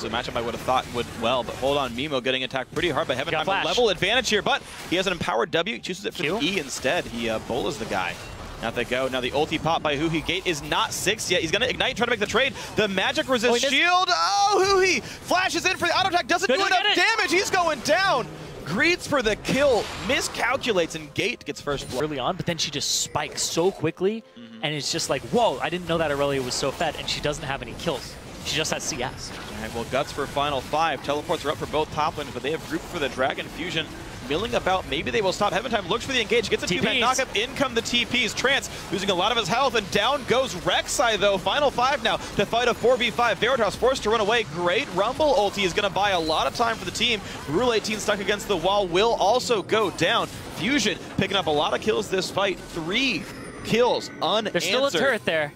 so matchup I would have thought would well, but hold on, MiMo getting attacked pretty hard by heavenTime. A level advantage here, but he has an empowered W, chooses it for the E instead. He bolas the guy. Out they go. Now the ulti pop by HuHi. Gate is not 6 yet. He's going to ignite, try to make the trade. The magic resist shield. Oh, HuHi flashes in for the auto attack. Doesn't do enough damage. He's going down. Greeds for the kill. Miscalculates, and Gate gets first blood. Early on, but then she just spikes so quickly, and it's just like, whoa, I didn't know that Irelia was so fed, and she doesn't have any kills. She just has CS. All right, well, Guts for final 5. Teleports are up for both top lanes, but they have grouped for the Dragon Fusion. Milling about, maybe they will stop. heavenTime looks for the engage, gets a 2-man knockup, in come the TPs. Trance losing a lot of his health, and down goes Rek'Sai though. Final 5 now to fight a 4v5. Veritas forced to run away. Great Rumble ulti is going to buy a lot of time for the team. Rule 18 stuck against the wall will also go down. Fusion picking up a lot of kills this fight. 3 kills unanswered. There's still a turret there.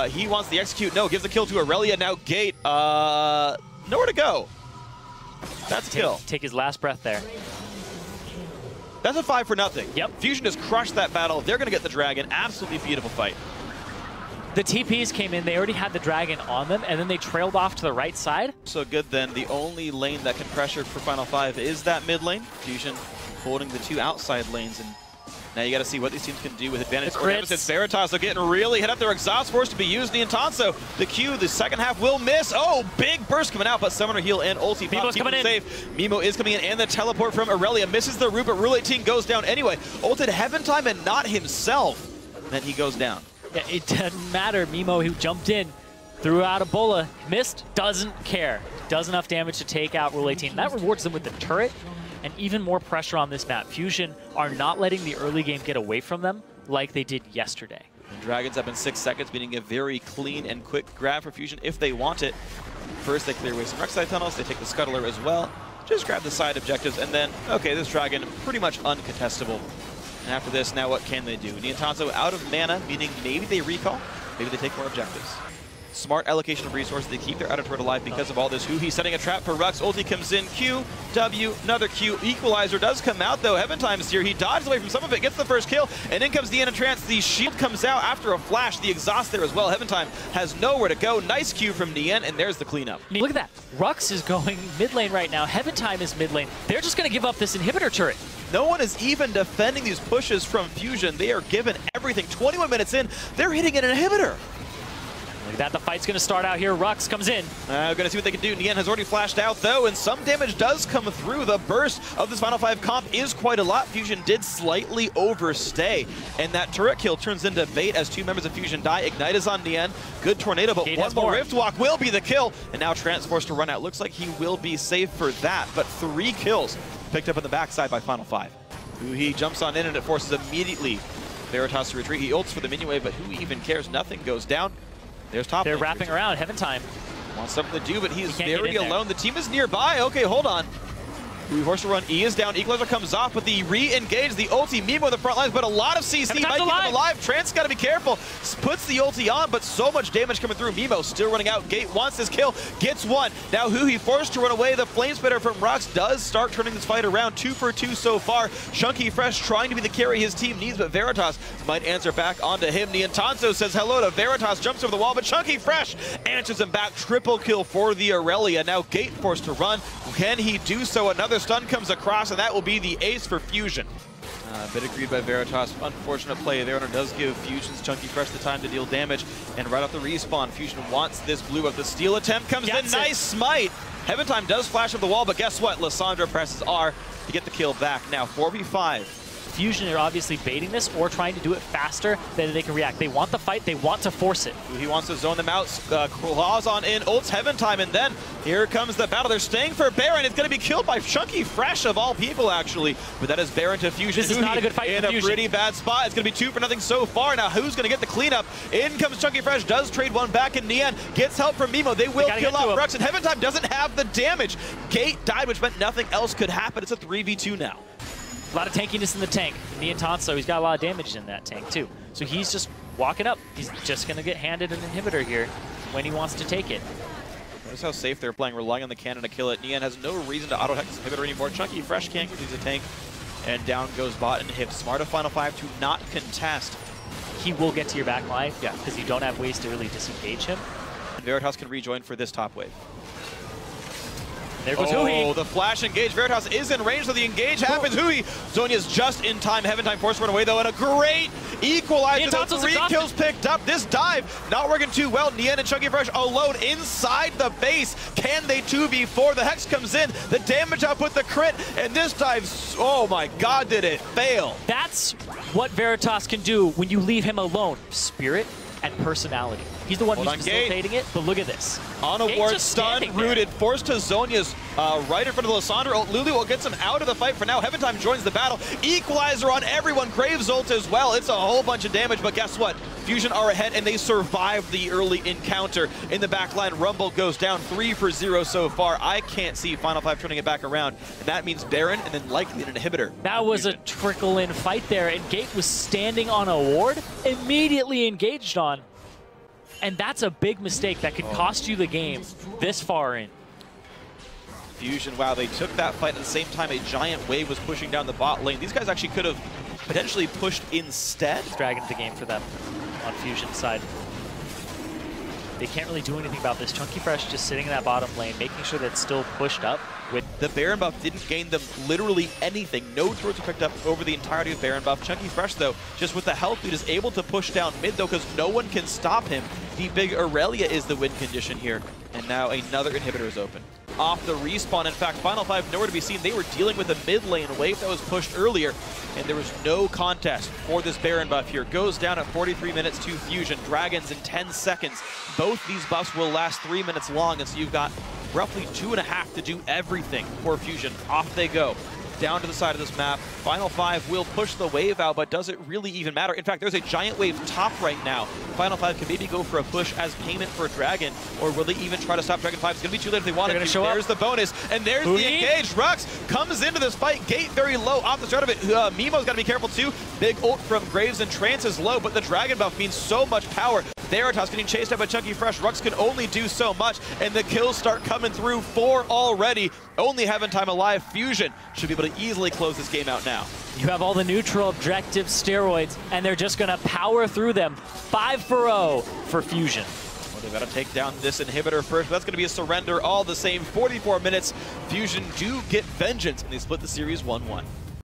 He wants the execute. No, gives the kill to Irelia. Now Gate, nowhere to go. That's a kill. Take his last breath there. That's a 5 for nothing. Yep. Fusion has crushed that battle. They're going to get the dragon. Absolutely beautiful fight. The TPs came in. They already had the dragon on them, and then they trailed off to the right side. So good then. The only lane that can pressure for final 5 is that mid lane. Fusion holding the 2 outside lanes, and now you got to see what these teams can do with advantage. It's Veritas. They're getting really hit up. Their exhaust force to be used. Nientonsoh, the Q, the second half will miss. Oh, big burst coming out, but Summoner heal and ulti pop. MiMo's coming in. Safe. MiMo is coming in, and the teleport from Irelia misses the root, but Rule 18 goes down anyway. Ulted heavenTime and not himself. Then he goes down. Yeah, it doesn't matter. MiMo, who jumped in, threw out a bola, missed, doesn't care. Does enough damage to take out Rule 18. That rewards them with the turret. And even more pressure on this map. Fusion are not letting the early game get away from them like they did yesterday. The Dragons have been 6 seconds, meaning a very clean and quick grab for Fusion if they want it. First, they clear away some Rek'Sai tunnels. They take the Scuttler as well. Just grab the side objectives, and then, okay, this Dragon pretty much uncontestable. And after this, now what can they do? Nientonsoh out of mana, meaning maybe they recall, maybe they take more objectives. Smart allocation of resources. They keep their outer turret alive because of all this. HuHi setting a trap for Rhux. Ulti comes in. Q, W, another Q. Equalizer does come out though. heavenTime's here. He dodges away from some of it, gets the first kill, and in comes the Trance. The shield comes out after a flash. The exhaust there as well. heavenTime has nowhere to go. Nice Q from Nien, and there's the cleanup. Look at that. Rhux is going mid lane right now. heavenTime is mid lane. They're just going to give up this inhibitor turret. No one is even defending these pushes from Fusion. They are given everything. 21 minutes in, they're hitting an inhibitor. Look at that, the fight's going to start out here. Rhux comes in. Going to see what they can do. Nien has already flashed out, though, and some damage does come through. The burst of this Final 5 comp is quite a lot. Fusion did slightly overstay, and that turret kill turns into bait as 2 members of Fusion die. Ignite is on Nien. Good tornado, but one more Rift Walk will be the kill, and now Trance forced to run out. Looks like he will be safe for that, but 3 kills picked up on the backside by Final 5. HuHi jumps on in, and it forces immediately Veritas to retreat. He ults for the minion wave, but who even cares? Nothing goes down. There's top. They're wrapping around. heavenTime wants something to do, but he's very alone. The team is nearby. Okay, hold on. HuHi forced to run. E is down. Equalizer comes off, but the re-engage, the ulti. MiMo in the front lines, but a lot of CC might keep him alive. Trance got to be careful. Puts the ulti on, but so much damage coming through. MiMo still running out. Gate wants his kill, gets one. Now HuHi forced to run away. The flame spitter from Rhux does start turning this fight around. 2 for 2 so far. Chunkyfresh trying to be the carry his team needs, but Veritas might answer back onto him. Nientonsoh says hello to Veritas, jumps over the wall, but Chunkyfresh answers him back. Triple kill for the Irelia. Now Gate forced to run. Can he do so? Another stun comes across, and that will be the ace for Fusion. Bit agreed by Veritas. Unfortunate play there, and it does give Fusion's Chunkyfresh the time to deal damage. And right off the respawn, Fusion wants this blue up. The steal attempt comes in. Nice smite. heavenTime does flash up the wall, but guess what? Lissandra presses R to get the kill back. Now 4v5. Fusion are obviously baiting this or trying to do it faster than they can react. They want the fight, they want to force it. He wants to zone them out, claws on in, ults heavenTime, and then here comes the battle. They're staying for Baron. It's going to be killed by Chunkyfresh of all people, actually. But that is Baron to Fusion. This is not a good fight in for a Fusion. Pretty bad spot. It's going to be 2 for nothing so far. Now who's going to get the cleanup? In comes Chunkyfresh, does trade one back, and Nien gets help from MiMo. They will kill off Rhux, and heavenTime doesn't have the damage. Gate died, which meant nothing else could happen. It's a 3v2 now. A lot of tankiness in the tank. Nientonsoh, he's got a lot of damage in that tank too. So he's just walking up. He's just going to get handed an inhibitor here when he wants to take it. Notice how safe they're playing, relying on the cannon to kill it. Nien has no reason to auto-hack this inhibitor anymore. Chunkyfresh can't because he's a tank. And down goes bot and hip. Smart of Final 5 to not contest. He will get to your back line, because you don't have ways to really disengage him. And Veritas can rejoin for this top wave. There goes HuHi. Oh, the flash engage. Veritas is in range, so the engage happens. HuHi. Zhonya's just in time. heavenTime forced run away, though, and a great equalizer. The 3 kills picked up. This dive not working too well. Nien and Chunkyfresh alone inside the base. Can they 2v4? The Hex comes in. The damage output, the crit, and this dive, oh my god, did it fail. That's what Veritas can do when you leave him alone. Spirit and personality. He's the one who's facilitating it, but look at this. On a ward, stun, rooted, forced to Zhonya's right in front of the Lissandra. Lulu gets him out of the fight for now. heavenTime joins the battle. Equalizer on everyone. Graves ult as well. It's a whole bunch of damage, but guess what? Fusion are ahead, and they survived the early encounter. In the backline, Rumble goes down 3 for 0 so far. I can't see Final 5 turning it back around, and that means Baron and then likely an inhibitor. That was a trickle-in fight there, and Gate was standing on a ward, immediately engaged on. And that's a big mistake that could cost you the game this far in. Fusion, wow, they took that fight at the same time a giant wave was pushing down the bot lane. These guys actually could have potentially pushed instead. Dragon the game for them on Fusion's side. They can't really do anything about this. Chunkyfresh just sitting in that bottom lane, making sure that it's still pushed up. With the Baron buff didn't gain them literally anything. No turrets were picked up over the entirety of Baron buff. Chunkyfresh, though, just with the health lead, is able to push down mid, though, because no one can stop him. The big Irelia is the win condition here, and now another inhibitor is open. Off the respawn, in fact, Final 5 nowhere to be seen. They were dealing with a mid lane wave that was pushed earlier, and there was no contest for this Baron buff here. Goes down at 43 minutes to Fusion. Dragons in 10 seconds. Both these buffs will last 3 minutes long, and so you've got roughly 2.5 to do everything for Fusion. Off they go. Down to the side of this map. Final 5 will push the wave out, but does it really even matter? In fact, there's a giant wave top right now. Final 5 can maybe go for a push as payment for Dragon, or will they even try to stop Dragon 5? It's going to be too late if they want it to. There's the bonus, and there's the engage. Rhux comes into this fight. Gate very low off the start of it. MiMo's got to be careful too. Big ult from Graves, and Trance is low, but the Dragon buff means so much power. Veritas getting chased out by Chunkyfresh. Rhux can only do so much, and the kills start coming through. 4 already. Only heavenTime alive. Fusion should be able to easily close this game out now. You have all the neutral objective steroids, and they're just going to power through them. 5 for 0 for Fusion. Well, they've got to take down this inhibitor first, but that's going to be a surrender all the same. 44 minutes. Fusion do get vengeance, and they split the series 1-1.